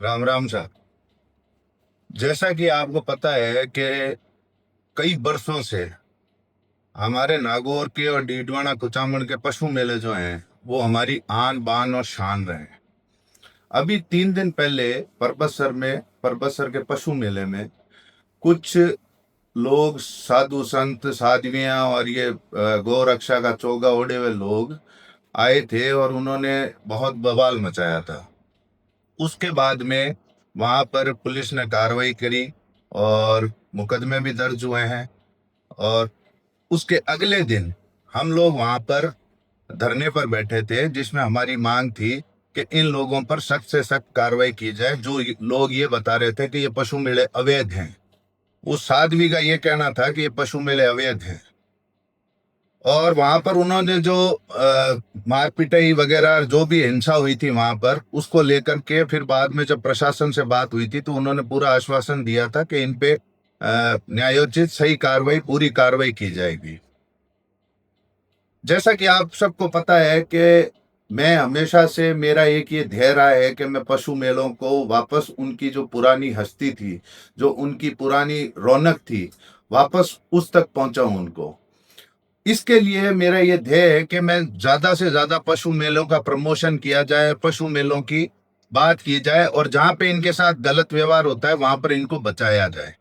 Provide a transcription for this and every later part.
राम राम साहब। जैसा कि आपको पता है कि कई वर्षों से हमारे नागौर के और डीडवाना कुचामन के पशु मेले जो हैं वो हमारी आन बान और शान रहे हैं। अभी 3 दिन पहले परबतसर के पशु मेले में कुछ लोग, साधु संत साध्वियां और ये गौ रक्षा का चोगा ओढ़े हुए लोग आए थे और उन्होंने बहुत बवाल मचाया था। उसके बाद में वहां पर पुलिस ने कार्रवाई करी और मुकदमे भी दर्ज हुए हैं। और उसके अगले दिन हम लोग वहां पर धरने पर बैठे थे, जिसमें हमारी मांग थी कि इन लोगों पर सख्त से सख्त कार्रवाई की जाए। जो लोग ये बता रहे थे कि ये पशु मेले अवैध हैं, उस साध्वी का ये कहना था कि ये पशु मेले अवैध हैं। और वहां पर उन्होंने जो मार पिटाई वगैरह जो भी हिंसा हुई थी वहां पर, उसको लेकर के फिर बाद में जब प्रशासन से बात हुई थी तो उन्होंने पूरा आश्वासन दिया था कि इन पे न्यायोचित सही कार्रवाई, पूरी कार्रवाई की जाएगी। जैसा कि आप सबको पता है कि मैं हमेशा से, मेरा एक ये ध्येय रहा है कि मैं पशु मेलों को वापस उनकी जो पुरानी हस्ती थी, जो उनकी पुरानी रौनक थी, वापस उस तक पहुंचाऊं उनको। इसके लिए मेरा ये ध्येय है कि मैं ज्यादा से ज्यादा पशु मेलों का प्रमोशन किया जाए, पशु मेलों की बात की जाए और जहां पे इनके साथ गलत व्यवहार होता है वहां पर इनको बचाया जाए।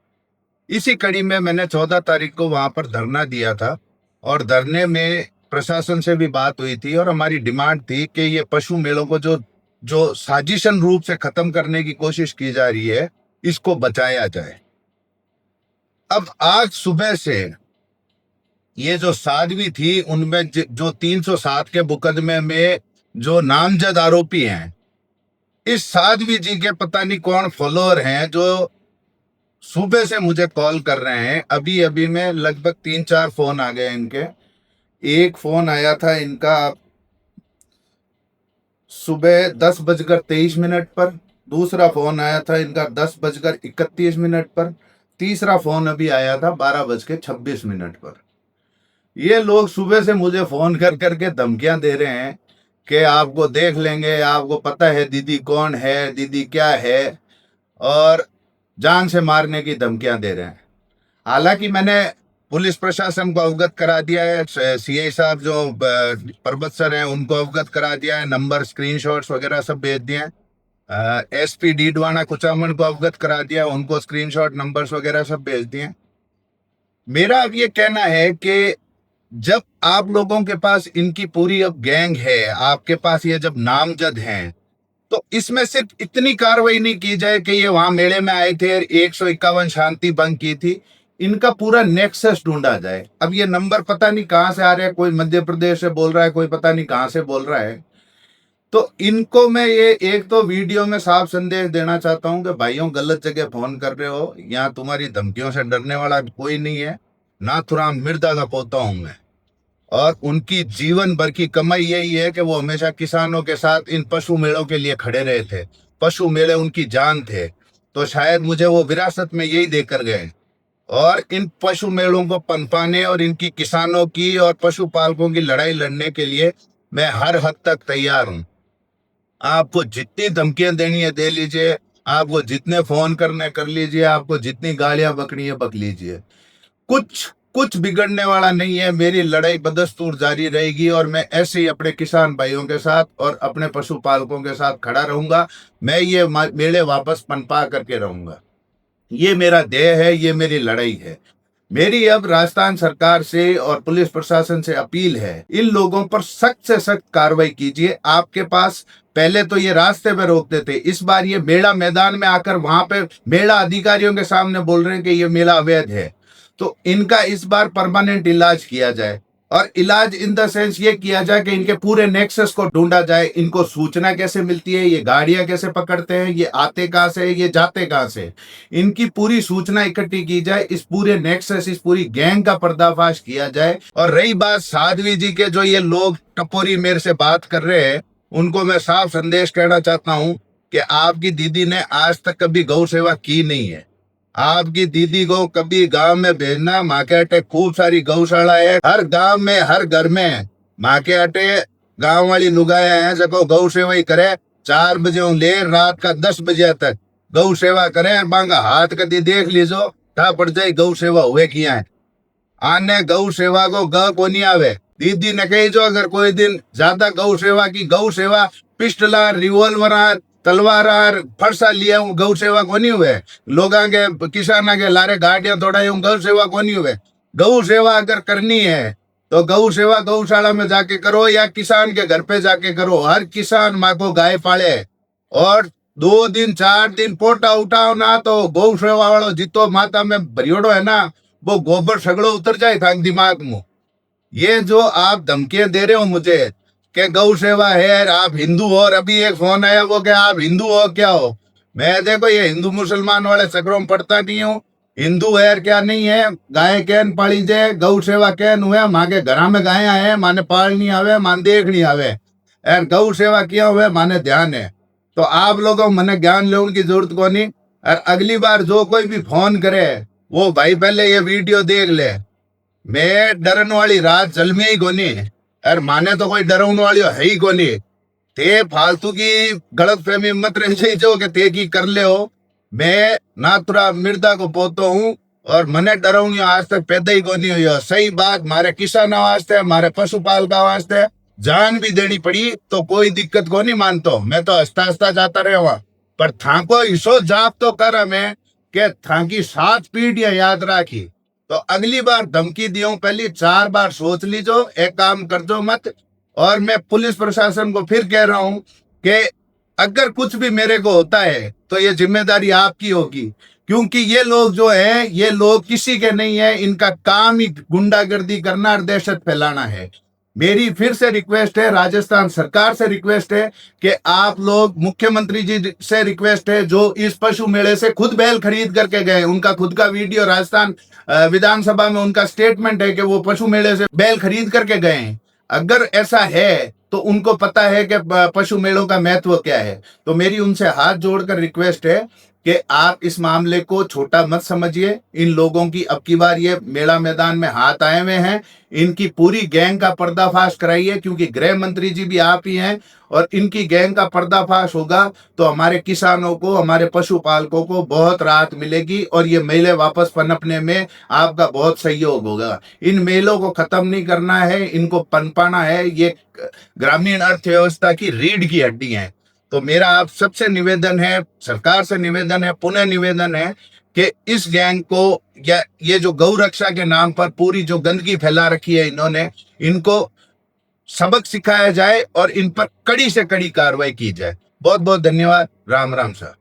इसी कड़ी में मैंने 14 तारीख को वहां पर धरना दिया था और धरने में प्रशासन से भी बात हुई थी और हमारी डिमांड थी कि ये पशु मेलों को जो जो साजिशन रूप से खत्म करने की कोशिश की जा रही है, इसको बचाया जाए। अब आज सुबह से ये जो साध्वी थी, उनमें जो 307 के मुकदमे में जो नामजद आरोपी हैं, इस साध्वी जी के पता नहीं कौन फॉलोअर हैं जो सुबह से मुझे कॉल कर रहे हैं। अभी अभी में लगभग 3-4 फोन आ गए इनके। एक फोन आया था इनका सुबह 10:23 पर, दूसरा फोन आया था इनका 10:31 पर, तीसरा फोन अभी आया था 12:26 पर। ये लोग सुबह से मुझे फोन कर करके धमकियां दे रहे हैं कि आपको देख लेंगे, आपको पता है दीदी कौन है, दीदी क्या है, और जान से मारने की धमकियां दे रहे हैं। हालांकि मैंने पुलिस प्रशासन को अवगत करा दिया है, सीआई साहब जो परबतसर हैं उनको अवगत करा दिया है, नंबर, स्क्रीनशॉट्स वगैरह सब भेज दिए हैं। एसपी डीडवाना कुचामन को अवगत करा दिया, उनको स्क्रीनशॉट, नंबर्स वगैरह सब भेज दिए। मेरा अब ये कहना है कि जब आप लोगों के पास इनकी पूरी अब गैंग है, आपके पास ये जब नामजद हैं, तो इसमें सिर्फ इतनी कार्रवाई नहीं की जाए कि ये वहां मेले में आए थे, 151 शांति भंग की थी, इनका पूरा नेक्सस ढूंढा जाए। अब ये नंबर पता नहीं कहां से आ रहे हैं, कोई मध्य प्रदेश से बोल रहा है, कोई पता नहीं कहां से बोल रहा है। तो इनको मैं ये एक तो वीडियो में साफ संदेश देना चाहता हूं कि भाइयों, गलत जगह फोन कर रहे हो, यहाँ तुम्हारी धमकियों से डरने वाला कोई नहीं है। नाथुराम मिर्जा का पोता हूं मैं, और उनकी जीवन भर की कमाई यही है कि वो हमेशा किसानों के साथ इन पशु मेलों के लिए खड़े रहे थे। पशु मेले उनकी जान थे, तो शायद मुझे वो विरासत में यही देकर गए। और इन पशु मेलों को पनपाने और इनकी किसानों की और पशुपालकों की लड़ाई लड़ने के लिए मैं हर हद तक तैयार हूं। आपको जितनी धमकियां देनी है दे लीजिए, आपको जितने फोन करने कर लीजिए, आपको जितनी गालियां बकनी है बक लीजिए। कुछ कुछ बिगड़ने वाला नहीं है। मेरी लड़ाई बदस्तूर जारी रहेगी और मैं ऐसे ही अपने किसान भाइयों के साथ और अपने पशुपालकों के साथ खड़ा रहूंगा। मैं ये मेले वापस पनपा करके रहूंगा। ये मेरा ध्येय है, ये मेरी लड़ाई है। मेरी अब राजस्थान सरकार से और पुलिस प्रशासन से अपील है, इन लोगों पर सख्त से सख्त कार्रवाई कीजिए। आपके पास पहले तो ये रास्ते में रोकते थे, इस बार ये मेला मैदान में आकर वहां पे मेला अधिकारियों के सामने बोल रहे हैं कि ये मेला अवैध है। तो इनका इस बार परमानेंट इलाज किया जाए, और इलाज इन द सेंस ये किया जाए कि इनके पूरे नेक्सस को ढूंढा जाए। इनको सूचना कैसे मिलती है, ये गाड़ियां कैसे पकड़ते हैं, ये आते कहां से, ये जाते कहां से, इनकी पूरी सूचना इकट्ठी की जाए। इस पूरे नेक्सस, इस पूरी गैंग का पर्दाफाश किया जाए। और रही बात साध्वी जी के, जो ये लोग टपोरी मेरे से बात कर रहे हैं, उनको मैं साफ संदेश कहना चाहता हूं कि आपकी दीदी ने आज तक कभी गौ सेवा की नहीं है। आपकी दीदी को कभी गांव में भेजना, माँ के अटे खूब सारी गौशाला है, हर गांव में, हर घर में माँ के अटे गांव वाली लुगाया है जो गौ सेवा ही करे। 4 बजे ले रात का 10 बजे तक गौ सेवा करे, बांगा हाथ कदी देख लीजो था पड़ जाए गौ सेवा हुए किया है। आने गौ सेवा को ग कोनी आवे। दीदी ने कही जो अगर कोई दिन ज्यादा गौ सेवा की, गौ सेवा पिस्टलार, रिवॉल्वरार, तलवारार, फरसा लिया हूँ, गौ सेवा कोनी हुए। लोगा के किसाना के लारे गाड़ियां तोड़ाई हूँ, गौ सेवा कोनी हुए। गौ सेवा अगर करनी है तो गौ सेवा गौशाला में जाके करो या किसान के घर पे जाके करो। हर किसान माँ को गाय पाले और 2 दिन 4 दिन पोटा उठाओ ना तो गौ सेवा वालों जितो माता में भरियोड़ो है ना, वो गोबर सगड़ो उतर जाए था दिमाग में। ये जो आप धमकियां दे रहे हो मुझे कि गौ सेवा है, आप हिंदू हो, और अभी एक फोन आया वो कि आप हिंदू हो क्या हो। मैं देखो ये हिंदू मुसलमान वाले चक्रों में पड़ता नहीं हूँ। हिंदू है क्या नहीं है, गाय कैन पाली जाए, गौ सेवा कैन हुए, माँ के घर में गाय है, माने पालनी आवे, मान देखनी आवे, और गौ सेवा किया हुए माने ध्यान है। तो आप लोगों को मने ज्ञान लेने की जरूरत को नहीं। और अगली बार जो कोई भी फोन करे वो भाई पहले ये वीडियो देख ले। मैं डरन वाली रात जल में ही कोनी, और माने तो कोई डराने वाली है ही कोनी। ते फालतू की गलत फहमी मत रह जो कि ते की कर ले हो। मैं नाथुरा मिर्दा को पोतो हूँ और मने डराऊंगी आज तक पैदा ही कोनी हुई। सही बात, मारे किसान वास्ते, मारे पशुपालका वास्ते जान भी देनी पड़ी तो कोई दिक्कत को नहीं मानतो। मैं तो हंसता हंसता जाता रहा, पर थाको इसो जाप तो कर हमें के थाकी 7 पीढ़ियां याद राखी। तो अगली बार धमकी दियो पहली 4 बार सोच लीजो, एक काम कर दो मत। और मैं पुलिस प्रशासन को फिर कह रहा हूं कि अगर कुछ भी मेरे को होता है तो ये जिम्मेदारी आपकी होगी, क्योंकि ये लोग जो है ये लोग किसी के नहीं है, इनका काम ही गुंडागर्दी करना और दहशत फैलाना है। मेरी फिर से रिक्वेस्ट है, राजस्थान सरकार से रिक्वेस्ट है कि आप लोग, मुख्यमंत्री जी से रिक्वेस्ट है, जो इस पशु मेले से खुद बैल खरीद करके गए, उनका खुद का वीडियो राजस्थान विधानसभा में उनका स्टेटमेंट है कि वो पशु मेले से बैल खरीद करके गए हैं। अगर ऐसा है तो उनको पता है कि पशु मेलों का महत्व क्या है। तो मेरी उनसे हाथ जोड़कर रिक्वेस्ट है कि आप इस मामले को छोटा मत समझिए। इन लोगों की अब की बार ये मेला मैदान में हाथ आए हुए हैं, इनकी पूरी गैंग का पर्दाफाश कराइए, क्योंकि गृह मंत्री जी भी आप ही हैं। और इनकी गैंग का पर्दाफाश होगा तो हमारे किसानों को, हमारे पशुपालकों को बहुत राहत मिलेगी और ये मेले वापस पनपने में आपका बहुत सहयोग होगा। इन मेलों को खत्म नहीं करना है, इनको पनपाना है। ये ग्रामीण अर्थव्यवस्था की रीढ़ की हड्डी है। तो मेरा आप सबसे निवेदन है, सरकार से निवेदन है, पुनः निवेदन है कि इस गैंग को, या ये जो गौ रक्षा के नाम पर पूरी जो गंदगी फैला रखी है इन्होंने, इनको सबक सिखाया जाए और इन पर कड़ी से कड़ी कार्रवाई की जाए। बहुत बहुत धन्यवाद। राम राम सर।